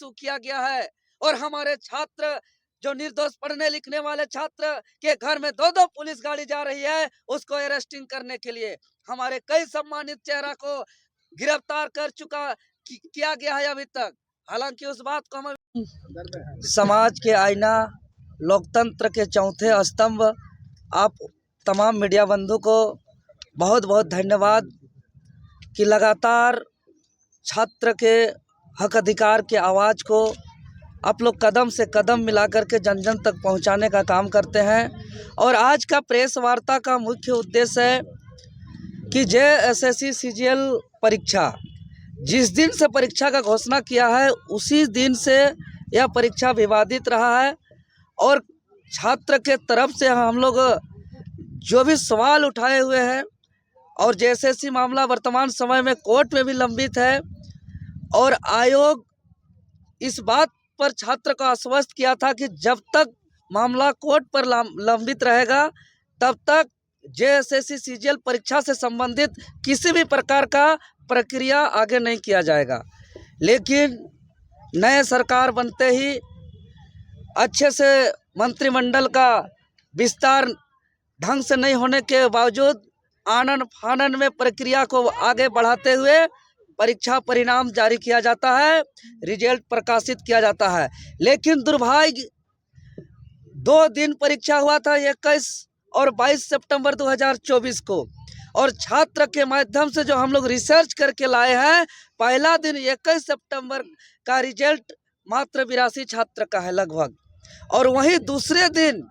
Issue किया गया है और हमारे छात्र जो निर्दोष पढ़ने लिखने वाले छात्र के घर में दो दो पुलिस गाड़ी जा रही है उसको अरेस्टिंग करने के लिए। हमारे कई सम्मानित चेहरा को गिरफ्तार कर चुका किया गया है अभी तक। हालांकि उस बात को हम समाज के आईना, लोकतंत्र के चौथे स्तंभ, आप तमाम मीडिया बंधु को बहुत बहुत धन्यवाद कि लगातार छात्र के हक अधिकार के आवाज़ को आप लोग कदम से कदम मिलाकर के जन जन तक पहुंचाने का काम करते हैं। और आज का प्रेस वार्ता का मुख्य उद्देश्य है कि जेएसएससी सीजीएल परीक्षा जिस दिन से परीक्षा का घोषणा किया है उसी दिन से यह परीक्षा विवादित रहा है और छात्र के तरफ से हम लोग जो भी सवाल उठाए हुए हैं और जेएसएससी मामला वर्तमान समय में कोर्ट में भी लंबित है और आयोग इस बात पर छात्र को आश्वस्त किया था कि जब तक मामला कोर्ट पर लंबित रहेगा तब तक जेएसएससी सीजीएल परीक्षा से संबंधित किसी भी प्रकार का प्रक्रिया आगे नहीं किया जाएगा। लेकिन नए सरकार बनते ही अच्छे से मंत्रिमंडल का विस्तार ढंग से नहीं होने के बावजूद आनन फानन में प्रक्रिया को आगे बढ़ाते हुए परीक्षा परिणाम जारी किया जाता है, रिजल्ट प्रकाशित किया जाता है। लेकिन दुर्भाग्य 2 दिन परीक्षा हुआ था 21 और 22 सितंबर 2024 को और छात्र के माध्यम से जो हम लोग रिसर्च करके लाए हैं, पहला दिन 21 सितंबर का रिजल्ट मात्र 82 छात्र का है लगभग और वहीं दूसरे दिन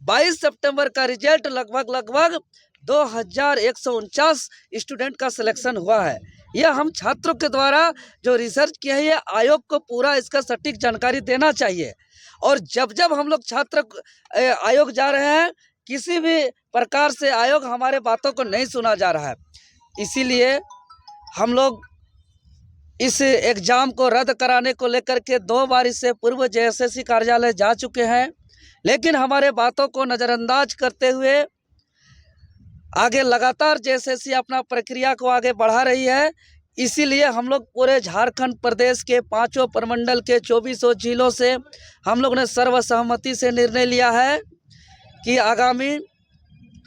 22 सितंबर का रिजल्ट लगभग 2149 स्टूडेंट का सिलेक्शन हुआ है। यह हम छात्रों के द्वारा जो रिसर्च किया है ये आयोग को पूरा इसका सटीक जानकारी देना चाहिए। और जब जब हम लोग छात्र आयोग जा रहे हैं किसी भी प्रकार से आयोग हमारे बातों को नहीं सुना जा रहा है। इसीलिए हम लोग इस एग्ज़ाम को रद्द कराने को लेकर के 2 बार इससे पूर्व जेएसएससी कार्यालय जा चुके हैं, लेकिन हमारे बातों को नज़रअंदाज करते हुए आगे लगातार जेएसएससी अपना प्रक्रिया को आगे बढ़ा रही है। इसीलिए हम लोग पूरे झारखंड प्रदेश के 5 प्रमंडल के 24 जिलों से हम लोग ने सर्वसहमति से निर्णय लिया है कि आगामी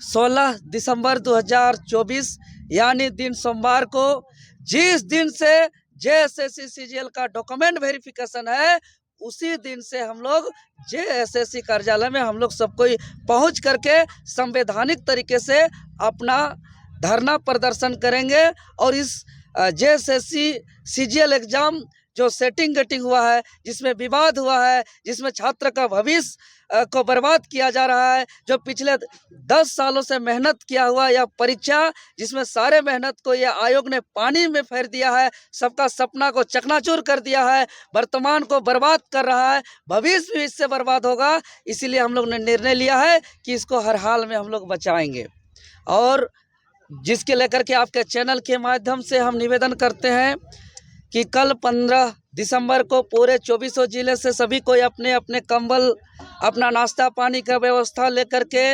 16 दिसंबर 2024 यानी दिन सोमवार को जिस दिन से जेएसएससी सीजीएल का डॉक्यूमेंट वेरिफिकेशन है उसी दिन से हम लोग जेएसएससी कार्यालय में हम लोग सब कोई पहुँच करके संवैधानिक तरीके से अपना धरना प्रदर्शन करेंगे और इस जेएसएससी सीजीएल एग्ज़ाम जो सेटिंग गेटिंग हुआ है, जिसमें विवाद हुआ है, जिसमें छात्र का भविष्य को बर्बाद किया जा रहा है, जो पिछले 10 सालों से मेहनत किया हुआ यह परीक्षा जिसमें सारे मेहनत को यह आयोग ने पानी में फेर दिया है, सबका सपना को चकनाचूर कर दिया है, वर्तमान को बर्बाद कर रहा है, भविष्य भी इससे बर्बाद होगा। इसीलिए हम लोग ने निर्णय लिया है कि इसको हर हाल में हम लोग बचाएंगे और जिसके लेकर के आपके चैनल के माध्यम से हम निवेदन करते हैं कि कल 15 दिसंबर को पूरे 24 जिले से सभी कोई अपने अपने कंबल, अपना नाश्ता पानी का व्यवस्था लेकर के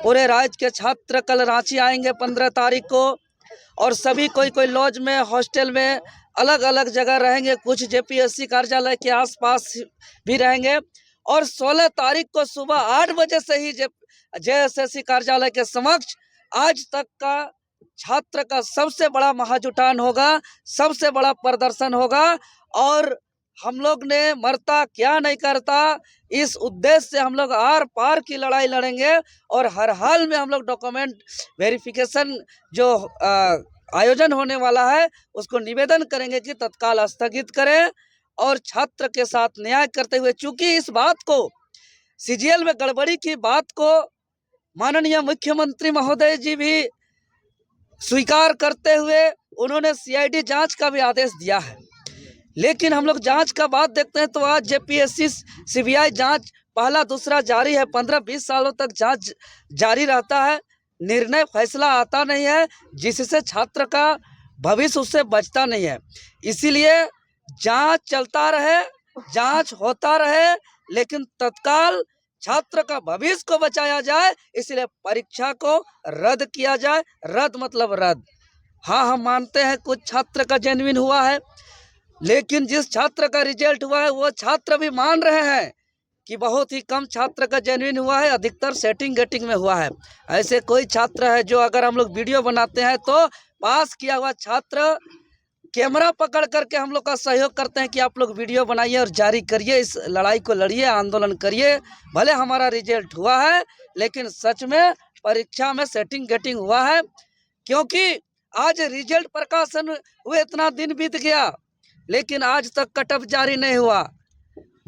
पूरे राज्य के छात्र कल रांची आएंगे 15 तारीख को और सभी कोई लॉज में, हॉस्टल में, अलग अलग जगह रहेंगे, कुछ जेपीएससी कार्यालय के आसपास भी रहेंगे और 16 तारीख को सुबह 8 बजे से ही जेएसएससी कार्यालय के समक्ष आज तक का छात्र का सबसे बड़ा महाजुटान होगा, सबसे बड़ा प्रदर्शन होगा और हम लोग ने मरता क्या नहीं करता इस उद्देश्य से हम लोग आर पार की लड़ाई लड़ेंगे और हर हाल में हम लोग डॉक्यूमेंट वेरिफिकेशन जो आयोजन होने वाला है उसको निवेदन करेंगे कि तत्काल स्थगित करें और छात्र के साथ न्याय करते हुए, चूंकि इस बात को सीजीएल में गड़बड़ी की बात को माननीय मुख्यमंत्री महोदय जी भी स्वीकार करते हुए उन्होंने सीआईडी जांच का भी आदेश दिया है। लेकिन हम लोग जांच का बात देखते हैं तो आज जेपीएससी सीबीआई जांच पहला दूसरा जारी है, 15-20 सालों तक जांच जारी रहता है, निर्णय फैसला आता नहीं है जिससे छात्र का भविष्य उससे बचता नहीं है। इसीलिए जांच चलता रहे, जांच होता रहे, लेकिन तत्काल छात्र का भविष्य को बचाया जाए, इसलिए परीक्षा को रद्द किया जाए। रद्द मतलब रद्द। हाँ, हम मानते हैं कुछ छात्र का जेन्युइन हुआ है, लेकिन जिस छात्र का रिजल्ट हुआ है वो छात्र भी मान रहे हैं कि बहुत ही कम छात्र का जेन्युइन हुआ है, अधिकतर सेटिंग गेटिंग में हुआ है। ऐसे कोई छात्र है जो अगर हम लोग वीडियो बनाते हैं तो पास किया हुआ छात्र कैमरा पकड़ करके हम लोग का सहयोग करते हैं कि आप लोग वीडियो बनाइए और जारी करिए, इस लड़ाई को लड़िए, आंदोलन करिए। भले हमारा रिजल्ट हुआ है लेकिन सच में परीक्षा में सेटिंग गेटिंग हुआ है, क्योंकि आज रिजल्ट प्रकाशन हुए इतना दिन बीत गया लेकिन आज तक कटअप जारी नहीं हुआ,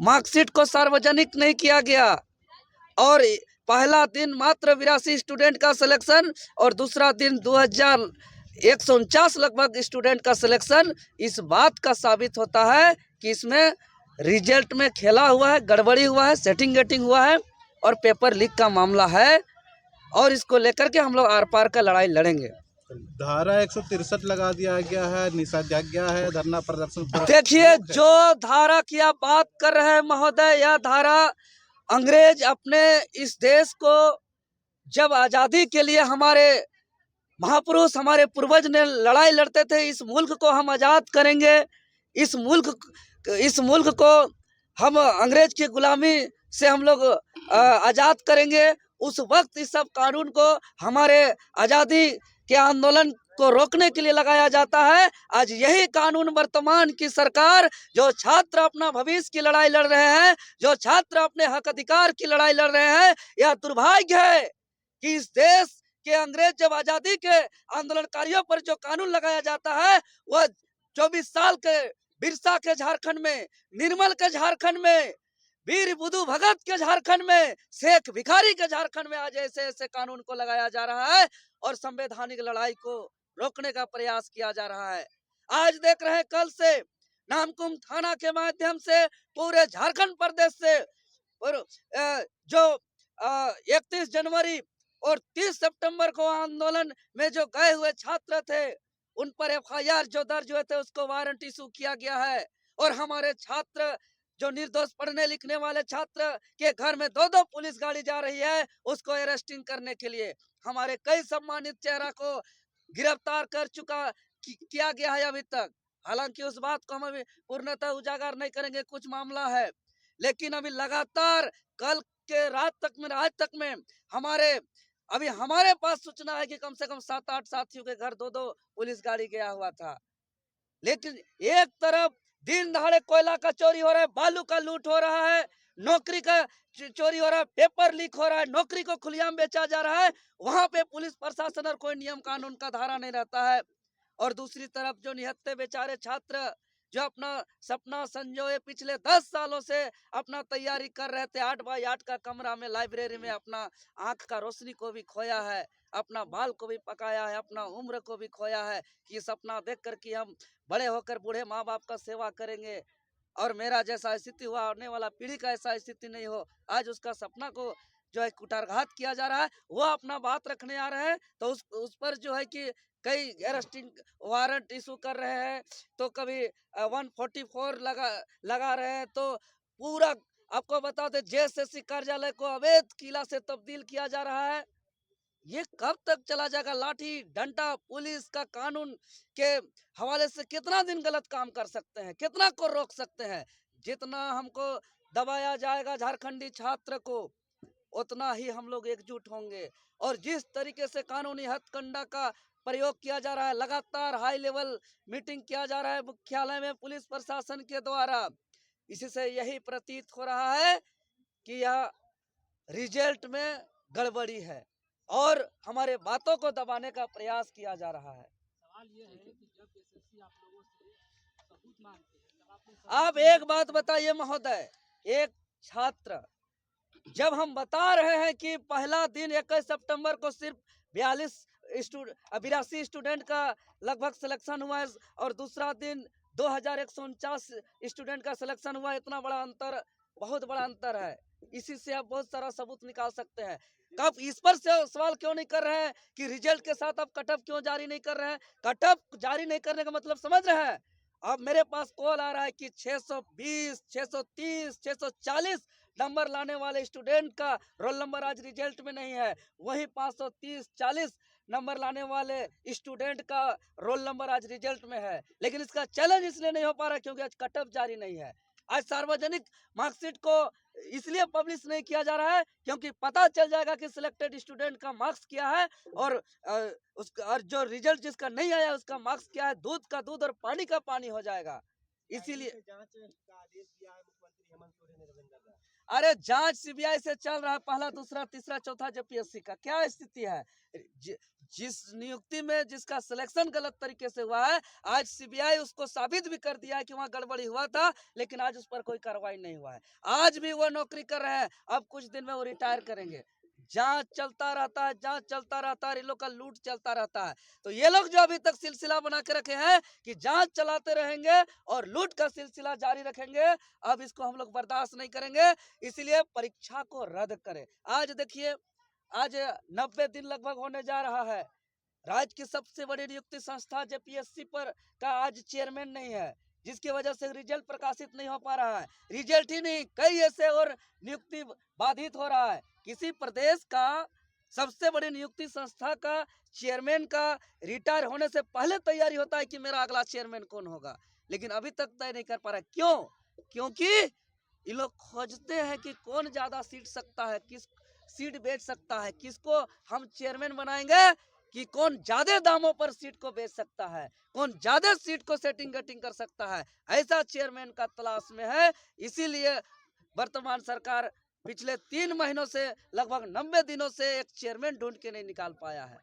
मार्कशीट को सार्वजनिक नहीं किया गया और पहला दिन मात्र 82 स्टूडेंट का सिलेक्शन और दूसरा दिन 2149 लगभग स्टूडेंट का सिलेक्शन। इस बात का साबित होता है कि इसमें रिजल्ट में खेला हुआ है, गड़बड़ी हुआ है, सेटिंग गेटिंग हुआ है और पेपर लीक का मामला है और इसको लेकर के हम लोग आर पार का लड़ाई लड़ेंगे। धारा 163 लगा दिया गया है, निषेधाज्ञा है, धरना प्रदर्शन पर। देखिए, जो धारा की आप बात कर रहे हैं महोदय, यह धारा अंग्रेज अपने इस देश को जब आज़ादी के लिए हमारे महापुरुष हमारे पूर्वज ने लड़ाई लड़ते थे, इस मुल्क को हम आज़ाद करेंगे, इस मुल्क को हम अंग्रेज की गुलामी से हम लोग आज़ाद करेंगे। उस वक्त इस सब कानून को हमारे आज़ादी के आंदोलन को रोकने के लिए लगाया जाता है। आज यही कानून वर्तमान की सरकार, जो छात्र अपना भविष्य की लड़ाई लड़ रहे हैं, जो छात्र अपने हक अधिकार की लड़ाई लड़ रहे हैं, यह दुर्भाग्य है कि इस देश के अंग्रेज जब आजादी के आंदोलनकारियों पर जो कानून लगाया जाता है वह 24 साल के बिरसा के झारखंड में, निर्मल के झारखंड में, वीर बुद्धू भगत के झारखंड में, शेख भिखारी के झारखंड में आज ऐसे ऐसे कानून को लगाया जा रहा है और संवैधानिक लड़ाई को रोकने का प्रयास किया जा रहा है। आज देख रहे हैं, कल से नामकुम थाना के माध्यम से पूरे झारखंड प्रदेश से और जो 31 जनवरी और 30 सितंबर को आंदोलन में जो गए हुए छात्र थे उन पर एफआईआर जो दर्ज हुए थे उसको वारंट इशू किया गया है और हमारे छात्र जो निर्दोष पढ़ने लिखने वाले छात्र के घर में दो दो पुलिस गाड़ी जा रही है उसको अरेस्टिंग करने के लिए। हमारे कई सम्मानित चेहरा को गिरफ्तार कर चुका किया गया है अभी तक। हालांकि उस बात को हम अभी पूर्णतः उजागर नहीं करेंगे, कुछ मामला है, लेकिन अभी लगातार कल के रात तक में, आज तक में हमारे पास सूचना है कि कम से कम 7-8 साथियों के घर दो दो पुलिस गाड़ी गया हुआ था। लेकिन एक तरफ दिन दहाड़े कोयला का चोरी हो रहा है, बालू का लूट हो रहा है, नौकरी का चोरी हो रहा है, पेपर लीक हो रहा है, नौकरी को खुलेआम बेचा जा रहा है, वहां पे पुलिस प्रशासन और कोई नियम कानून का धारा नहीं रहता है। और दूसरी तरफ जो निहत्थे बेचारे छात्र जो अपना सपना संजोए पिछले 10 सालों से अपना तैयारी कर रहे थे, 8x8 का कमरा में लाइब्रेरी में अपना आंख का रोशनी को भी खोया है, अपना बाल को भी पकाया है, अपना उम्र को भी खोया है कि सपना देख कर कि हम बड़े होकर बूढ़े माँ बाप का सेवा करेंगे और मेरा जैसा स्थिति हुआ आने वाला पीढ़ी का ऐसा स्थिति नहीं हो। आज उसका सपना को जो है कुठारघात किया जा रहा है, वो अपना बात रखने आ रहे हैं तो उस पर जो है कि कई अरेस्टिंग वारंट इशू कर रहे हैं, तो कभी 144 लगा रहे हैं। तो पूरा आपको बता दें, जेएसएससी कार्यालय को अवैध किला से तब्दील किया जा रहा है। ये कब तक चला जाएगा? लाठी डंडा पुलिस का कानून के हवाले से कितना दिन गलत काम कर सकते हैं, कितना को रोक सकते हैं? जितना हमको दबाया जाएगा झारखंडी छात्र को उतना ही हम लोग एकजुट होंगे। और जिस तरीके से कानूनी हथकंडा का प्रयोग किया जा रहा है, लगातार हाई लेवल मीटिंग किया जा रहा है मुख्यालय में पुलिस प्रशासन के द्वारा, इसी से यही प्रतीत हो रहा है कि यह रिजल्ट में गड़बड़ी है और हमारे बातों को दबाने का प्रयास किया जा रहा है। सवाल ये है कि जब एसएससी आप लोगों से सबूत मांगते हैं, तब आपने आप एक बात बताइए महोदय, एक छात्र जब हम बता रहे हैं कि पहला दिन 21 सितंबर को सिर्फ 82 स्टूडेंट का लगभग सिलेक्शन हुआ है और दूसरा दिन 2149 स्टूडेंट का सिलेक्शन हुआ है, इतना बड़ा अंतर, बहुत बड़ा अंतर है। इसी से आप बहुत सारा सबूत निकाल सकते हैं। कब इस पर से सवाल क्यों नहीं कर रहे हैं कि रिजल्ट के साथ आप कटअप क्यों जारी नहीं कर रहे हैं? कटअप जारी नहीं करने का मतलब समझ रहे हैं? अब मेरे पास कॉल आ रहा है कि 620, 630, 640 नंबर लाने वाले स्टूडेंट का रोल नंबर आज रिजल्ट में नहीं है, वहीं 530-40 नंबर लाने वाले स्टूडेंट का रोल नंबर आज रिजल्ट में है, लेकिन इसका चैलेंज इसलिए नहीं हो पा रहा क्योंकि आज कट ऑफ जारी नहीं है। आज सार्वजनिक मार्कशीट को इसलिए पब्लिश नहीं किया जा रहा है क्योंकि पता चल जाएगा कि सिलेक्टेड स्टूडेंट का मार्क्स क्या है और उसका और जो रिजल्ट जिसका नहीं आया उसका मार्क्स क्या है, दूध का दूध और पानी का पानी हो जाएगा। इसीलिए जांच का आदेश दिया है मुख्यमंत्री हेमंत सोरेन ने रविंद्र का। अरे जांच सीबीआई से चल रहा है, पहला दूसरा तीसरा चौथा जेपीएससी का क्या स्थिति है। जिस नियुक्ति में जिसका सिलेक्शन गलत तरीके से हुआ है, आज सीबीआई उसको साबित भी कर दिया है कि वहाँ गड़बड़ी हुआ था, लेकिन आज उस पर कोई कार्रवाई नहीं हुआ है। आज भी वो नौकरी कर रहे हैं, अब कुछ दिन में वो रिटायर करेंगे। जांच चलता रहता है, जांच चलता रहता है, इन लोग का लूट चलता रहता है। तो ये लोग जो अभी तक सिलसिला बना के रखे हैं कि जांच चलाते रहेंगे और लूट का सिलसिला जारी रखेंगे, अब इसको हम लोग बर्दाश्त नहीं करेंगे। इसीलिए परीक्षा को रद्द करें। आज देखिए, आज 90 दिन लगभग होने जा रहा है। राज्य की सबसे बड़ी नियुक्ति संस्था जेपीएससी पर का आज चेयरमैन नहीं है, जिसकी वजह से रिजल्ट प्रकाशित नहीं हो पा रहा है। रिजल्ट ही नहीं, कई ऐसे और नियुक्ति बाधित हो रहा है। किसी प्रदेश का सबसे बड़ी नियुक्ति संस्था का चेयरमैन का रिटायर होने से पहले तैयारी होता है कि मेरा अगला चेयरमैन कौन होगा, लेकिन अभी तक तय नहीं कर पा रहा। क्यों? क्योंकि ये लोग खोजते हैं कि कौन ज्यादा सीट सकता है, किस सीट बेच सकता है, किसको हम चेयरमैन बनाएंगे, कि कौन ज्यादा दामों पर सीट को बेच सकता है, कौन ज्यादा सीट को सेटिंग गटिंग कर सकता है, ऐसा चेयरमैन का तलाश में है। इसीलिए वर्तमान सरकार पिछले 3 महीनों से लगभग 90 दिनों से एक चेयरमैन ढूंढ के नहीं निकाल पाया है।